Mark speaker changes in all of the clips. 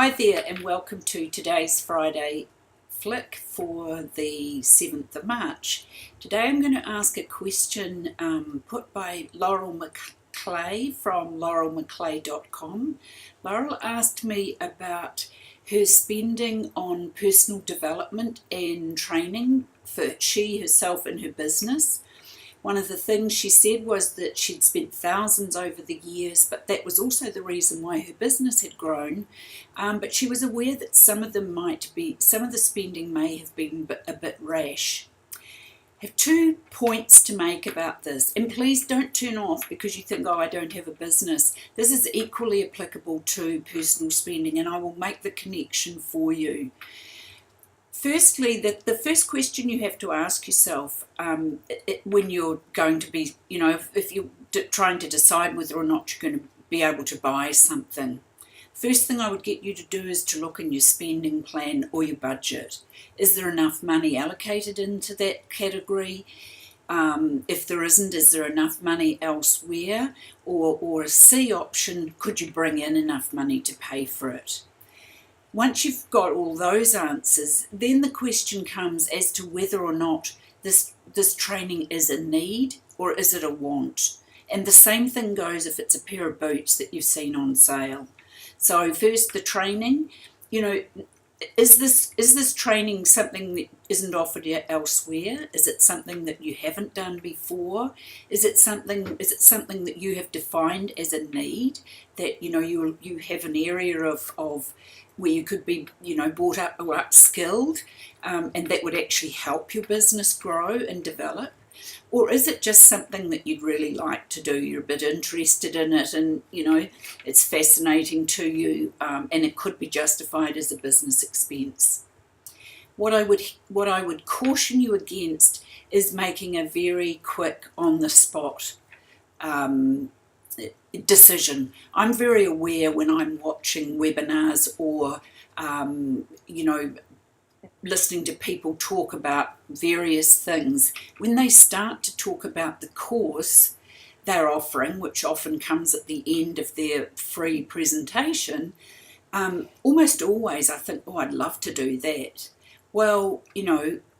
Speaker 1: Hi there and welcome to today's Friday Flick for the 7th of March. Today I'm going to ask a question put by Laurel McClay from laurelmclay.com. Laurel asked me about her spending on personal development and training for she herself and her business. One of the things she said was that she'd spent thousands over the years, but that was also the reason why her business had grown. But she was aware that some of the spending may have been a bit rash. I have 2 points to make about this, and please don't turn off because you think, oh, I don't have a business. This is equally applicable to personal spending, and I will make the connection for you. Firstly, the first question you have to ask yourself when you're going to be, if you're trying to decide whether or not you're going to be able to buy something, first thing I would get you to do is to look in your spending plan or your budget. Is there enough money allocated into that category? If there isn't, is there enough money elsewhere? Or a C option, could you bring in enough money to pay for it? Once you've got all those answers, then the question comes as to whether or not this training is a need or is it a want. And the same thing goes if it's a pair of boots that you've seen on sale. So first, the training, is this training something that isn't offered elsewhere? Is it something that you haven't done before? Is it something that you have defined as a need, that you have an area of where you could be brought up or upskilled, and that would actually help your business grow and develop? Or is it just something that you'd really like to do? You're a bit interested in it, and it's fascinating to you, and it could be justified as a business expense. What I would caution you against is making a very quick, on the spot decision. I'm very aware when I'm watching webinars or listening to people talk about various things, when they start to talk about the course they're offering, which often comes at the end of their free presentation, almost always I think, oh, I'd love to do that. Well,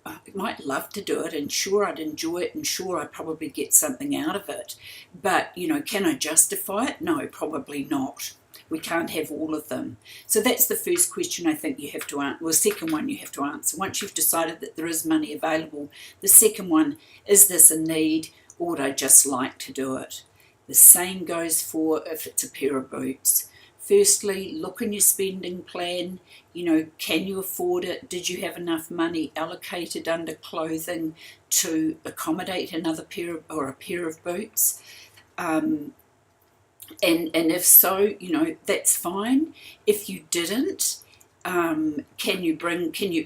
Speaker 1: I might love to do it, and sure, I'd enjoy it, and sure, I'd probably get something out of it. But, can I justify it? No, probably not. We can't have all of them. So that's the first question I think you have to answer. Well, the second one you have to answer. Once you've decided that there is money available, the second one, is this a need, or would I just like to do it? The same goes for if it's a pair of boots. Firstly, look in your spending plan. Can you afford it? Did you have enough money allocated under clothing to accommodate another pair or a pair of boots? And if so, that's fine. If you didn't, can you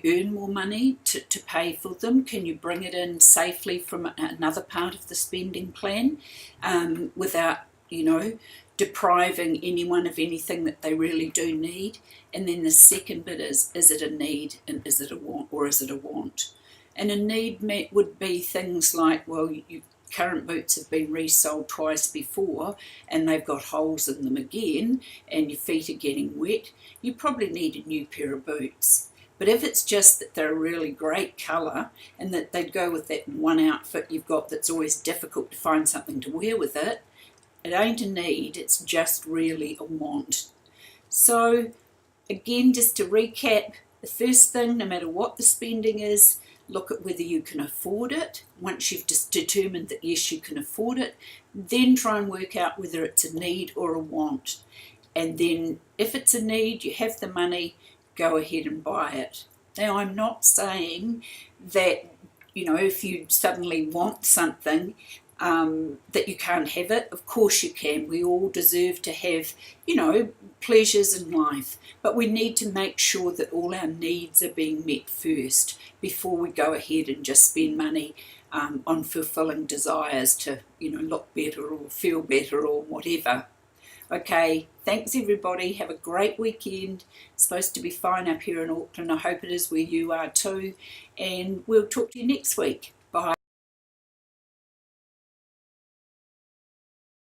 Speaker 1: earn more money to pay for them? Can you bring it in safely from another part of the spending plan without, depriving anyone of anything that they really do need? And then the second bit is it a need, and is it a want, or is it a want? And a need would be things like, well, your current boots have been resold twice before and they've got holes in them again, and your feet are getting wet. You probably need a new pair of boots. But if it's just that they're a really great colour and that they'd go with that one outfit you've got that's always difficult to find something to wear with it, it ain't a need, it's just really a want. So again, just to recap, the first thing, no matter what the spending is, look at whether you can afford it. Once you've just determined that yes, you can afford it, then try and work out whether it's a need or a want. And then if it's a need, you have the money, go ahead and buy it. Now, I'm not saying that, if you suddenly want something, that you can't have it. Of course you can. We all deserve to have, pleasures in life, but we need to make sure that all our needs are being met first before we go ahead and just spend money on fulfilling desires to, look better or feel better or whatever. Okay, thanks everybody. Have a great weekend. It's supposed to be fine up here in Auckland. I hope it is where you are too. And we'll talk to you next week.